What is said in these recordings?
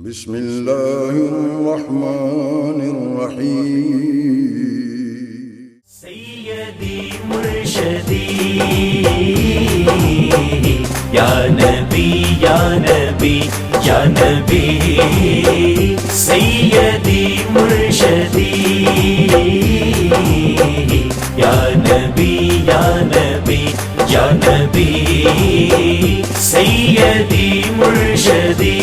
بسم اللہ الرحمن الرحیم سیدی مرشدی یا نبی یا نبی یا نبی سیدی مرشدی یا نبی یا نبی یا نبی سیدی مرشدی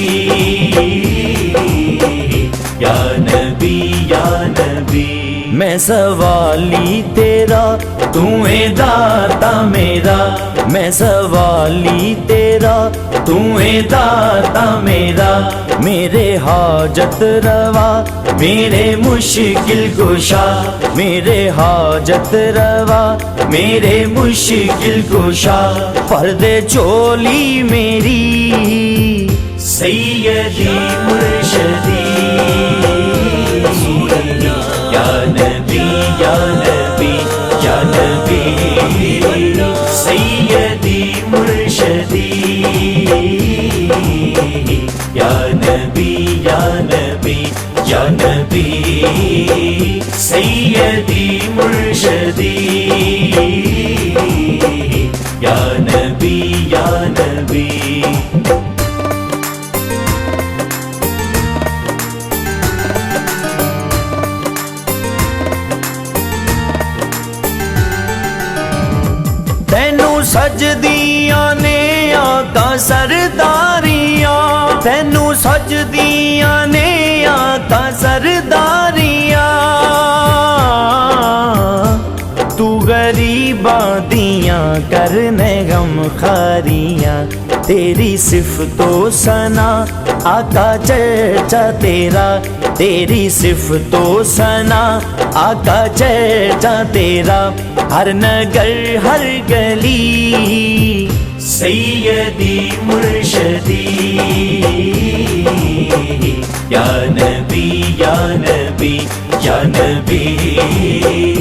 یا نبی یا نبی میں سوالی تیرا تو ہے داتا میرا میں سوالی تیرا تو ہے داتا میرا میرے حاجت روا میرے مشکل کشا میرے حاجت روا میرے مشکل کشا پردے چولی میری سیدی مرشدی یا نبی یا نبی یا نبی سیدی مرشدی یا نبی یا نبی یا نبی سیدی مرشدی یا نبی یا نبی تینوں سجدیاں نے آقا سرداریاں تینوں سجدیاں نے آقا سرداریاں تو غریباں دیاں کرنے غم خاریاں تیری صفت و ثنا آقا چرچا تیرا تیری صفت و ثنا آقا چرچا تیرا ہر نگر ہر گلی سیدی مرشدی یا نبی یا نبی یا نبی